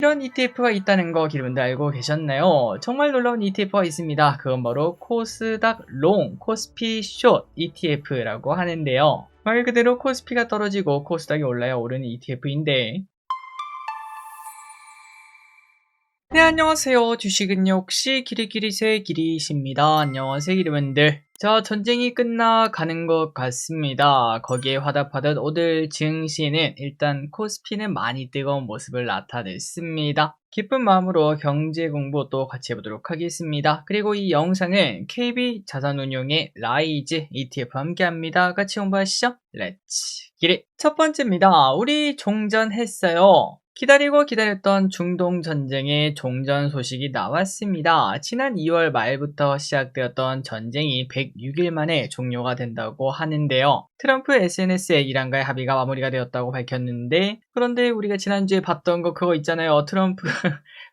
이런 ETF가 있다는 거 여러분들 알고 계셨나요? 정말 놀라운 ETF가 있습니다. 그건 바로 코스닥 롱, 코스피 숏 ETF라고 하는데요. 말 그대로 코스피가 떨어지고 코스닥이 올라야 오르는 ETF인데, 네, 안녕하세요. 주식은요, 혹시 기리기리새 기리십니다. 안녕하세요, 여러분들. 자, 전쟁이 끝나가는 것 같습니다. 거기에 화답하듯 오늘 증시는 일단 코스피는 많이 뜨거운 모습을 나타냈습니다. 기쁜 마음으로 경제 공부 또 같이 해보도록 하겠습니다. 그리고 이 영상은 KB 자산운용의 라이즈 ETF 함께합니다. 같이 공부하시죠. 렛츠 기릿. 첫 번째입니다. 우리 종전했어요. 기다리고 기다렸던 중동 전쟁의 종전 소식이 나왔습니다. 지난 2월 말부터 시작되었던 전쟁이 106일 만에 종료가 된다고 하는데요. 트럼프 SNS에 이란과의 합의가 마무리가 되었다고 밝혔는데, 그런데 우리가 지난주에 봤던 거 그거 있잖아요. 트럼프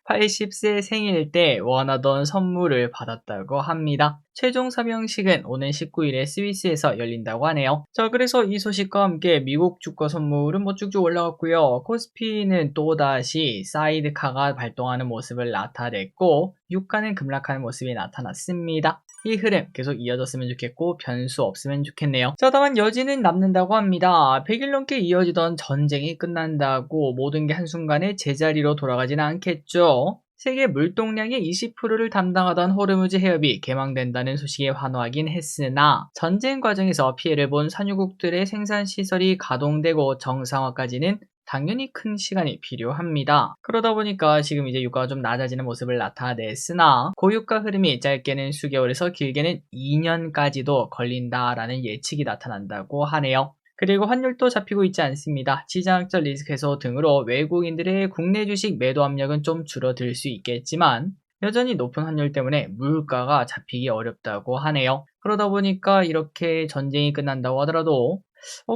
80세 생일 때 원하던 선물을 받았다고 합니다. 최종 서명식은 오는 19일에 스위스에서 열린다고 하네요. 자, 그래서 이 소식과 함께 미국 주가 선물은 쭉쭉 올라갔고요. 코스피는 또다시 사이드카가 발동하는 모습을 나타냈고, 유가는 급락하는 모습이 나타났습니다. 이 흐름 계속 이어졌으면 좋겠고 변수 없으면 좋겠네요. 자, 다만 여지는 남는다고 합니다. 100일 넘게 이어지던 전쟁이 끝난다고 모든 게 한순간에 제자리로 돌아가지는 않겠죠. 세계 물동량의 20%를 담당하던 호르무즈 해협이 개방된다는 소식에 환호하긴 했으나, 전쟁 과정에서 피해를 본 산유국들의 생산시설이 가동되고 정상화까지는 당연히 큰 시간이 필요합니다. 그러다 보니까 지금 이제 유가가 좀 낮아지는 모습을 나타냈으나, 고유가 흐름이 짧게는 수개월에서 길게는 2년까지도 걸린다라는 예측이 나타난다고 하네요. 그리고 환율도 잡히고 있지 않습니다. 지정학적 리스크 해소 등으로 외국인들의 국내 주식 매도 압력은 좀 줄어들 수 있겠지만, 여전히 높은 환율 때문에 물가가 잡히기 어렵다고 하네요. 그러다 보니까 이렇게 전쟁이 끝난다고 하더라도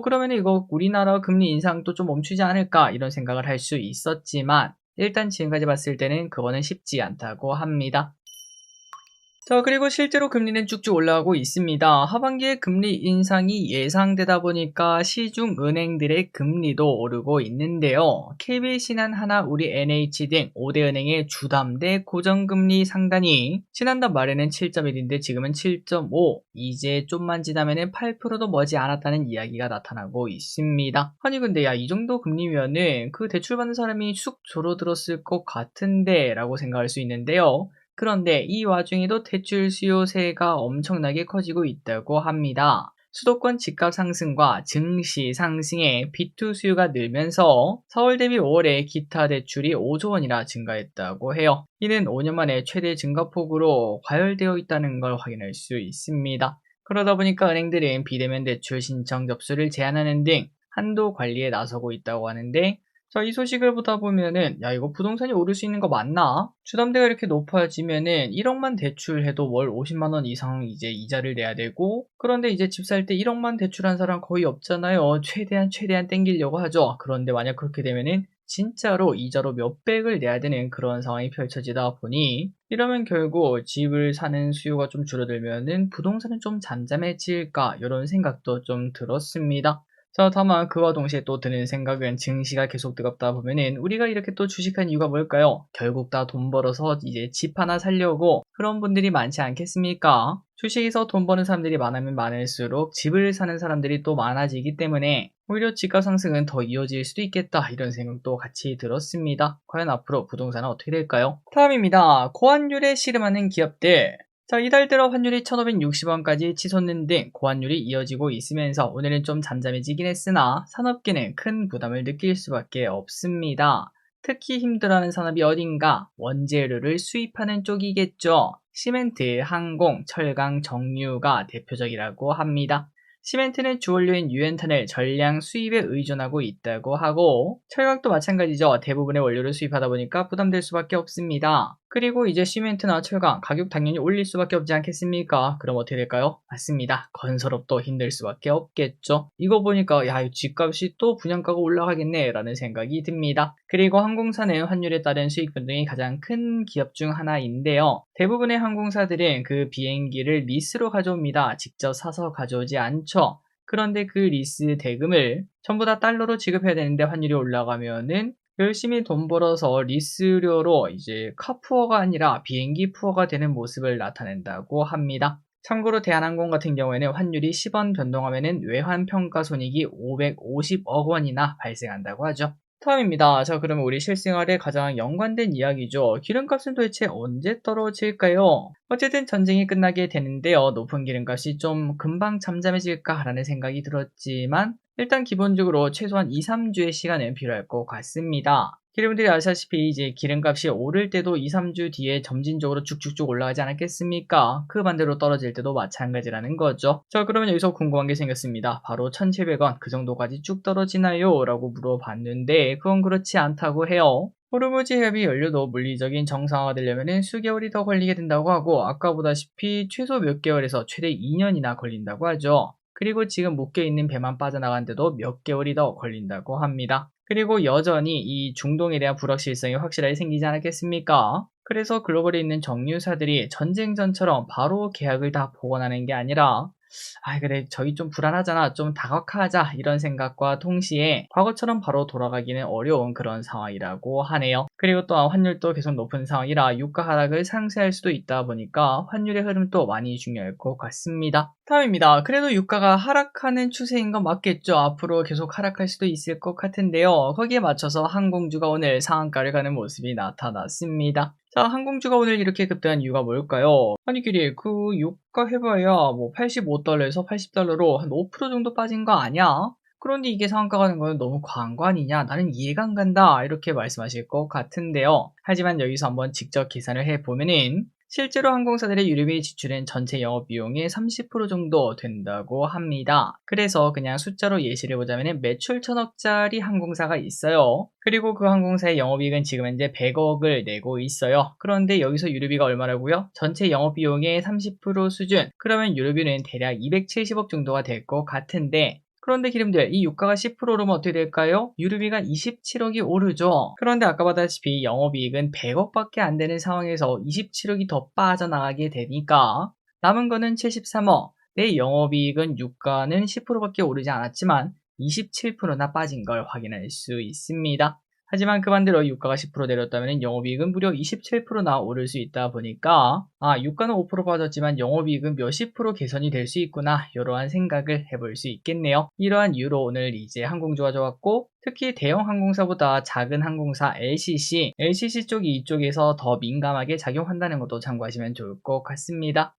그러면 이거 우리나라 금리 인상도 좀 멈추지 않을까 이런 생각을 할 수 있었지만, 일단 지금까지 봤을 때는 그거는 쉽지 않다고 합니다. 자, 그리고 실제로 금리는 쭉쭉 올라가고 있습니다. 하반기에 금리 인상이 예상되다 보니까 시중 은행들의 금리도 오르고 있는데요. KB, 신한, 하나, 우리 NH 등 5대 은행의 주담대 고정금리 상단이 지난달 말에는 7.1인데 지금은 7.5, 이제 좀만 지나면 8%도 머지않았다는 이야기가 나타나고 있습니다. 아니 근데 야, 이 정도 금리면은 그 대출받는 사람이 쑥 줄어들었을 것 같은데 라고 생각할 수 있는데요. 그런데 이 와중에도 대출 수요세가 엄청나게 커지고 있다고 합니다. 수도권 집값 상승과 증시 상승에 B2 수요가 늘면서 4월 대비 5월에 기타 대출이 5조 원이나 증가했다고 해요. 이는 5년 만에 최대 증가폭으로 과열되어 있다는 걸 확인할 수 있습니다. 그러다 보니까 은행들은 비대면 대출 신청 접수를 제한하는 등 한도 관리에 나서고 있다고 하는데, 자, 이 소식을 보다 보면은 야, 이거 부동산이 오를 수 있는 거 맞나? 주담대가 이렇게 높아지면은 1억만 대출해도 월 50만 원 이상 이제 이자를 내야 되고, 그런데 이제 집 살 때 1억만 대출한 사람 거의 없잖아요. 최대한 땡기려고 하죠. 그런데 만약 그렇게 되면은 진짜로 이자로 몇백을 내야 되는 그런 상황이 펼쳐지다 보니, 이러면 결국 집을 사는 수요가 좀 줄어들면은 부동산은 좀 잠잠해질까 이런 생각도 좀 들었습니다. 자, 다만 그와 동시에 또 드는 생각은, 증시가 계속 뜨겁다 보면은 우리가 이렇게 또 주식한 이유가 뭘까요? 결국 다 돈 벌어서 이제 집 하나 살려고 그런 분들이 많지 않겠습니까? 주식에서 돈 버는 사람들이 많으면 많을수록 집을 사는 사람들이 또 많아지기 때문에 오히려 집값 상승은 더 이어질 수도 있겠다 이런 생각도 같이 들었습니다. 과연 앞으로 부동산은 어떻게 될까요? 다음입니다. 고환율에 씨름하는 기업들. 자, 이달 들어 환율이 1,560원까지 치솟는 등 고환율이 이어지고 있으면서 오늘은 좀 잠잠해지긴 했으나 산업계는 큰 부담을 느낄 수밖에 없습니다. 특히 힘들어하는 산업이 어딘가? 원재료를 수입하는 쪽이겠죠. 시멘트, 항공, 철강, 정유가 대표적이라고 합니다. 시멘트는 주원료인 유연탄을 전량 수입에 의존하고 있다고 하고, 철강도 마찬가지죠. 대부분의 원료를 수입하다 보니까 부담될 수밖에 없습니다. 그리고 이제 시멘트나 철강 가격 당연히 올릴 수밖에 없지 않겠습니까? 그럼 어떻게 될까요? 맞습니다. 건설업도 힘들 수밖에 없겠죠. 이거 보니까 야, 이 집값이 또 분양가가 올라가겠네 라는 생각이 듭니다. 그리고 항공사는 환율에 따른 수익 변동이 가장 큰 기업 중 하나인데요. 대부분의 항공사들은 그 비행기를 리스로 가져옵니다. 직접 사서 가져오지 않죠. 그런데 그 리스 대금을 전부 다 달러로 지급해야 되는데 환율이 올라가면은 열심히 돈 벌어서 리스료로 이제 카푸어가 아니라 비행기 푸어가 되는 모습을 나타낸다고 합니다. 참고로 대한항공 같은 경우에는 환율이 10원 변동하면은 외환 평가 손익이 550억 원이나 발생한다고 하죠. 다음입니다. 자, 그러면 우리 실생활에 가장 연관된 이야기죠. 기름값은 도대체 언제 떨어질까요? 어쨌든 전쟁이 끝나게 되는데요. 높은 기름값이 좀 금방 잠잠해질까라는 생각이 들었지만 일단 기본적으로 최소한 2, 3주의 시간은 필요할 것 같습니다. 여러분들이 아시다시피 이제 기름값이 오를 때도 2, 3주 뒤에 점진적으로 쭉쭉쭉 올라가지 않았겠습니까? 그 반대로 떨어질 때도 마찬가지라는 거죠. 자, 그러면 여기서 궁금한 게 생겼습니다. 바로 1,700원 그 정도까지 쭉 떨어지나요? 라고 물어봤는데 그건 그렇지 않다고 해요. 호르무즈 해협이 열려도 물리적인 정상화가 되려면 수개월이 더 걸리게 된다고 하고 아까 보다시피 최소 몇 개월에서 최대 2년이나 걸린다고 하죠. 그리고 지금 묶여있는 배만 빠져나가는데도 몇 개월이 더 걸린다고 합니다. 그리고 여전히 이 중동에 대한 불확실성이 확실하게 생기지 않았겠습니까? 그래서 글로벌에 있는 정유사들이 전쟁 전처럼 바로 계약을 다 복원하는 게 아니라 그래 저희 좀 불안하잖아 좀 다각화하자 이런 생각과 동시에 과거처럼 바로 돌아가기는 어려운 그런 상황이라고 하네요. 그리고 또한 환율도 계속 높은 상황이라 유가 하락을 상쇄할 수도 있다 보니까 환율의 흐름도 많이 중요할 것 같습니다. 다음입니다. 그래도 유가가 하락하는 추세인 건 맞겠죠. 앞으로 계속 하락할 수도 있을 것 같은데요. 거기에 맞춰서 항공주가 오늘 상한가를 가는 모습이 나타났습니다. 자, 항공주가 오늘 이렇게 급등한 이유가 뭘까요? 아니 길이 그 유가 해봐야 뭐 85달러에서 80달러로 한 5% 정도 빠진 거 아니야? 그런데 이게 상한가 가는 거는 너무 과한 거 아니냐? 나는 이해가 안 간다. 이렇게 말씀하실 것 같은데요. 하지만 여기서 한번 직접 계산을 해보면은 실제로 항공사들의 유류비 지출은 전체 영업비용의 30% 정도 된다고 합니다. 그래서 그냥 숫자로 예시를 보자면 매출 1,000억짜리 항공사가 있어요. 그리고 그 항공사의 영업이익은 지금 현재 100억을 내고 있어요. 그런데 여기서 유류비가 얼마라고요? 전체 영업비용의 30% 수준. 그러면 유류비는 대략 270억 정도가 될 것 같은데 그런데 기름들 이 유가가 10% 오르면 어떻게 될까요? 유류비가 27억이 오르죠. 그런데 아까 봤다시피 영업이익은 100억밖에 안 되는 상황에서 27억이 더 빠져나가게 되니까 남은 거는 73억. 내 영업이익은 유가는 10%밖에 오르지 않았지만 27%나 빠진 걸 확인할 수 있습니다. 하지만 그 반대로 유가가 10% 내렸다면 영업이익은 무려 27%나 오를 수 있다 보니까 유가는 5% 빠졌지만 영업이익은 몇십 프로 개선이 될 수 있구나 이러한 생각을 해볼 수 있겠네요. 이러한 이유로 오늘 이제 항공주가 좋았고 특히 대형 항공사보다 작은 항공사 LCC 쪽이 이쪽에서 더 민감하게 작용한다는 것도 참고하시면 좋을 것 같습니다.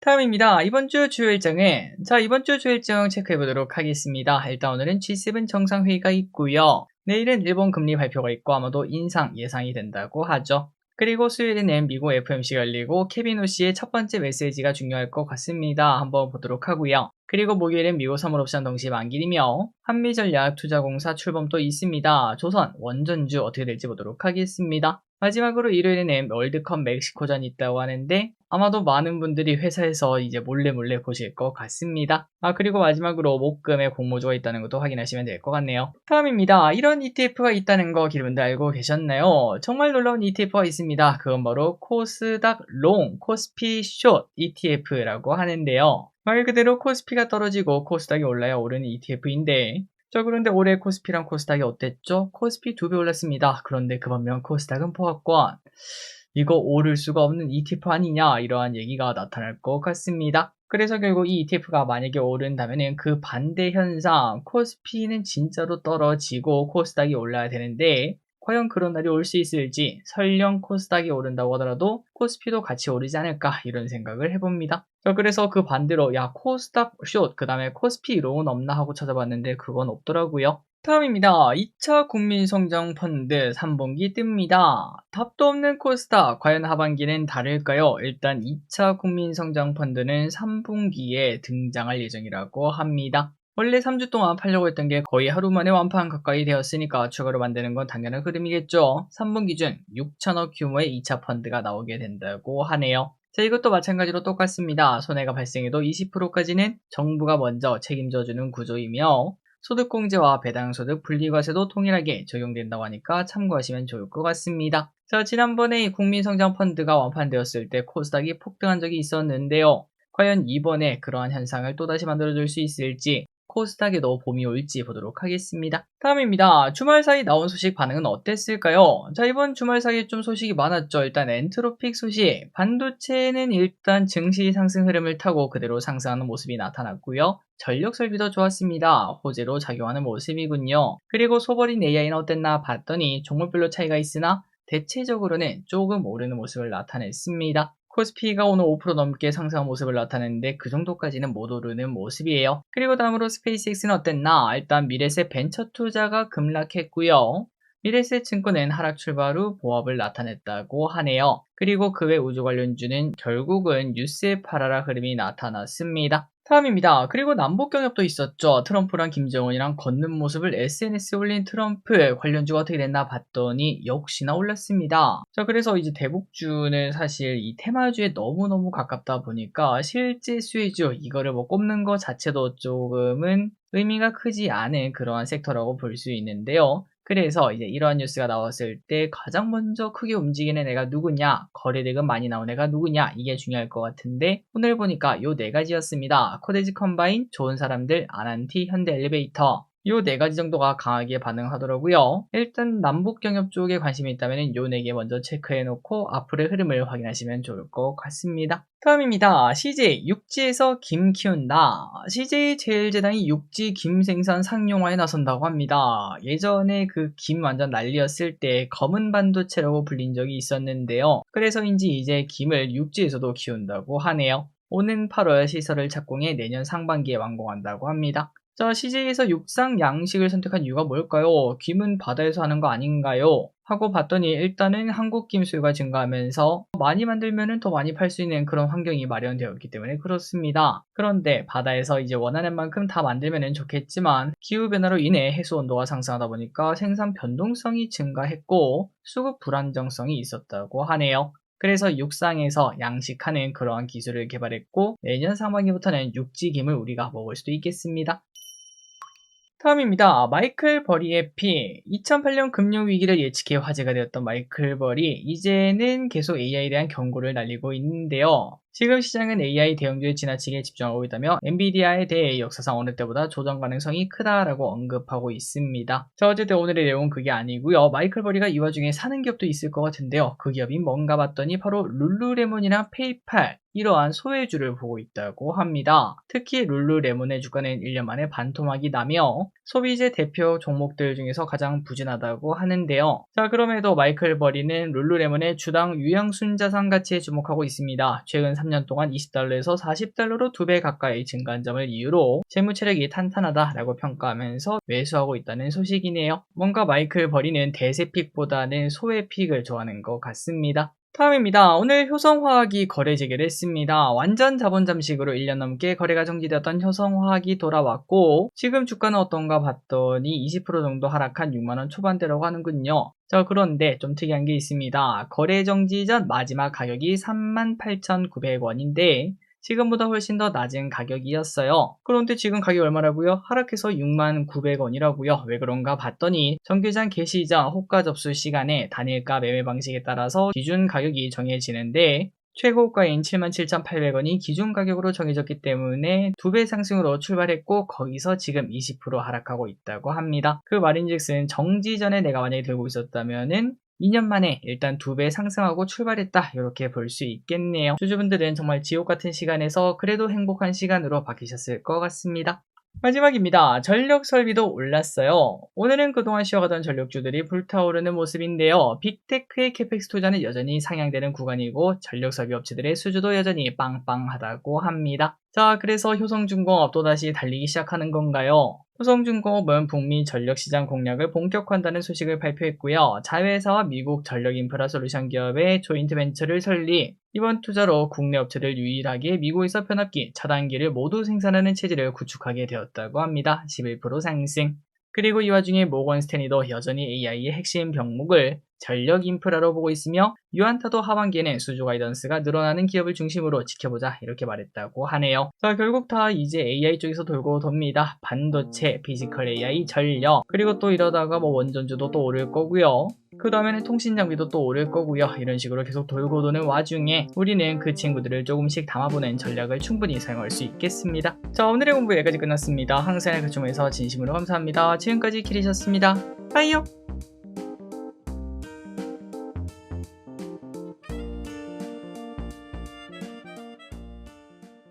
다음입니다. 이번 주 주요 일정은 이번 주 주요 일정 체크해 보도록 하겠습니다. 일단 오늘은 G7 정상회의가 있고요. 내일은 일본 금리 발표가 있고 아마도 인상 예상이 된다고 하죠. 그리고 수요일에는 미국 FOMC가 열리고 케빈 호씨의 첫 번째 메시지가 중요할 것 같습니다. 한번 보도록 하고요. 그리고 목요일엔 미국 선물옵션 동시 만기이며 한미전략투자공사 출범도 있습니다. 조선, 원전주 어떻게 될지 보도록 하겠습니다. 마지막으로 일요일에는 월드컵 멕시코전이 있다고 하는데 아마도 많은 분들이 회사에서 이제 몰래 보실 것 같습니다. 그리고 마지막으로 목금에 공모주가 있다는 것도 확인하시면 될 것 같네요. 다음입니다. 이런 ETF가 있다는 거 여러분들 알고 계셨나요? 정말 놀라운 ETF가 있습니다. 그건 바로 코스닥 롱, 코스피 숏 ETF라고 하는데요. 말 그대로 코스피가 떨어지고 코스닥이 올라야 오르는 ETF인데 그런데 올해 코스피랑 코스닥이 어땠죠? 코스피 2배 올랐습니다. 그런데 그 반면 코스닥은 보합권. 이거 오를 수가 없는 ETF 아니냐 이러한 얘기가 나타날 것 같습니다. 그래서 결국 이 ETF가 만약에 오른다면 그 반대 현상 코스피는 진짜로 떨어지고 코스닥이 올라야 되는데 과연 그런 날이 올 수 있을지 설령 코스닥이 오른다고 하더라도 코스피도 같이 오르지 않을까 이런 생각을 해봅니다. 그래서 그 반대로 코스닥 숏 그 다음에 코스피 롱은 없나 하고 찾아봤는데 그건 없더라고요. 다음입니다. 2차 국민성장펀드 3분기 뜹니다. 답도 없는 코스닥 과연 하반기는 다를까요? 일단 2차 국민성장펀드는 3분기에 등장할 예정이라고 합니다. 원래 3주 동안 팔려고 했던 게 거의 하루 만에 완판 가까이 되었으니까 추가로 만드는 건 당연한 흐름이겠죠. 3분 기준 6천억 규모의 2차 펀드가 나오게 된다고 하네요. 자, 이것도 마찬가지로 똑같습니다. 손해가 발생해도 20%까지는 정부가 먼저 책임져주는 구조이며 소득공제와 배당소득 분리과세도 동일하게 적용된다고 하니까 참고하시면 좋을 것 같습니다. 자, 지난번에 국민성장펀드가 완판되었을 때 코스닥이 폭등한 적이 있었는데요. 과연 이번에 그러한 현상을 또다시 만들어줄 수 있을지 코스닥에도 봄이 올지 보도록 하겠습니다. 다음입니다. 주말 사이 나온 소식 반응은 어땠을까요? 자, 이번 주말 사이에 좀 소식이 많았죠. 일단 엔트로픽 소식, 반도체는 일단 증시 상승 흐름을 타고 그대로 상승하는 모습이 나타났고요. 전력 설비도 좋았습니다. 호재로 작용하는 모습이군요. 그리고 소버린 AI는 어땠나 봤더니 종목별로 차이가 있으나 대체적으로는 조금 오르는 모습을 나타냈습니다. 코스피가 오늘 5% 넘게 상승한 모습을 나타냈는데 그 정도까지는 못 오르는 모습이에요. 그리고 다음으로 스페이스X는 어땠나? 일단 미래세 벤처 투자가 급락했고요. 미래세 증권은 하락 출발 후 보합을 나타냈다고 하네요. 그리고 그 외 우주 관련주는 결국은 뉴스에 팔아라 흐름이 나타났습니다. 다음입니다. 그리고 남북 경협도 있었죠. 트럼프랑 김정은이랑 걷는 모습을 SNS에 올린 트럼프 관련주가 어떻게 됐나 봤더니 역시나 올랐습니다. 자, 그래서 이제 대북주는 사실 이 테마주에 너무너무 가깝다 보니까 실제 수혜주 이거를 뭐 꼽는 것 자체도 조금은 의미가 크지 않은 그러한 섹터라고 볼 수 있는데요. 그래서 이제 이러한 뉴스가 나왔을 때 가장 먼저 크게 움직이는 애가 누구냐, 거래대금 많이 나온 애가 누구냐, 이게 중요할 것 같은데 오늘 보니까 요 네 가지였습니다. 코데지 컴바인, 좋은 사람들, 아난티, 현대 엘리베이터, 요 네 가지 정도가 강하게 반응하더라고요. 일단 남북 경협 쪽에 관심이 있다면 요 네 개 먼저 체크해 놓고 앞으로의 흐름을 확인하시면 좋을 것 같습니다. 다음입니다. CJ 육지에서 김 키운다. CJ 제일제당이 육지 김 생산 상용화에 나선다고 합니다. 예전에 그 김 완전 난리였을 때 검은 반도체라고 불린 적이 있었는데요. 그래서인지 이제 김을 육지에서도 키운다고 하네요. 오는 8월 시설을 착공해 내년 상반기에 완공한다고 합니다. 자, CJ에서 육상 양식을 선택한 이유가 뭘까요? 김은 바다에서 하는 거 아닌가요? 하고 봤더니 일단은 한국 김 수요가 증가하면서 많이 만들면은 더 많이 팔 수 있는 그런 환경이 마련되었기 때문에 그렇습니다. 그런데 바다에서 이제 원하는 만큼 다 만들면은 좋겠지만 기후변화로 인해 해수 온도가 상승하다 보니까 생산 변동성이 증가했고 수급 불안정성이 있었다고 하네요. 그래서 육상에서 양식하는 그러한 기술을 개발했고 내년 상반기부터는 육지김을 우리가 먹을 수도 있겠습니다. 다음입니다. 마이클 버리의 피. 2008년 금융위기를 예측해 화제가 되었던 마이클 버리, 이제는 계속 AI에 대한 경고를 날리고 있는데요. 지금 시장은 AI 대형주에 지나치게 집중하고 있다며 엔비디아에 대해 역사상 어느 때보다 조정 가능성이 크다라고 언급하고 있습니다. 자, 어쨌든 오늘의 내용은 그게 아니고요. 마이클 버리가 이 와중에 사는 기업도 있을 것 같은데요. 그 기업이 뭔가 봤더니 바로 룰루레몬이랑 페이팔, 이러한 소외주를 보고 있다고 합니다. 특히 룰루레몬의 주가는 1년 만에 반토막이 나며 소비재 대표 종목들 중에서 가장 부진하다고 하는데요. 자, 그럼에도 마이클 버리는 룰루레몬의 주당 유형순자산 가치에 주목하고 있습니다. 최근 3년 동안 20달러에서 40달러로 2배 가까이 증가한 점을 이유로 재무체력이 탄탄하다라고 평가하면서 매수하고 있다는 소식이네요. 뭔가 마이클 버리는 대세픽보다는 소외픽을 좋아하는 것 같습니다. 다음입니다. 오늘 효성화학이 거래 재개를 했습니다. 완전 자본 잠식으로 1년 넘게 거래가 정지되었던 효성화학이 돌아왔고 지금 주가는 어떤가 봤더니 20% 정도 하락한 6만원 초반대라고 하는군요. 자, 그런데 좀 특이한 게 있습니다. 거래 정지 전 마지막 가격이 38,900원인데 지금보다 훨씬 더 낮은 가격이었어요. 그런데 지금 가격이 얼마라고요? 하락해서 69,900원이라고요. 왜 그런가 봤더니 정규장 개시 전 호가 접수 시간에 단일가 매매 방식에 따라서 기준 가격이 정해지는데 최고가인 77,800원이 기준 가격으로 정해졌기 때문에 2배 상승으로 출발했고 거기서 지금 20% 하락하고 있다고 합니다. 그 말인즉슨 정지 전에 내가 만약에 들고 있었다면은 2년 만에 일단 2배 상승하고 출발했다, 이렇게 볼 수 있겠네요. 주주분들은 정말 지옥같은 시간에서 그래도 행복한 시간으로 바뀌셨을 것 같습니다. 마지막입니다. 전력 설비도 올랐어요. 오늘은 그동안 쉬어가던 전력주들이 불타오르는 모습인데요. 빅테크의 캐펙스 투자는 여전히 상향되는 구간이고 전력 설비 업체들의 수주도 여전히 빵빵하다고 합니다. 자, 그래서 효성중공업 또다시 달리기 시작하는 건가요? 효성중공업은 북미 전력시장 공략을 본격화한다는 소식을 발표했고요. 자회사와 미국 전력인프라 솔루션 기업의 조인트 벤처를 설립, 이번 투자로 국내 업체들 유일하게 미국에서 변압기, 차단기를 모두 생산하는 체제를 구축하게 되었다고 합니다. 11% 상승. 그리고 이 와중에 모건 스탠리도 여전히 AI의 핵심 병목을 전력 인프라로 보고 있으며 유안타도 하반기에는 수주 가이던스가 늘어나는 기업을 중심으로 지켜보자 이렇게 말했다고 하네요. 자, 결국 다 이제 AI 쪽에서 돌고 돕니다. 반도체, 피지컬 AI, 전력, 그리고 또 이러다가 뭐 원전주도 또 오를 거고요. 그 다음에는 통신 장비도 또 오를 거고요. 이런 식으로 계속 돌고 도는 와중에 우리는 그 친구들을 조금씩 담아보는 전략을 충분히 사용할 수 있겠습니다. 자, 오늘의 공부 여기까지 끝났습니다. 항상 그중에서 진심으로 감사합니다. 지금까지 키리셨습니다. 빠이요.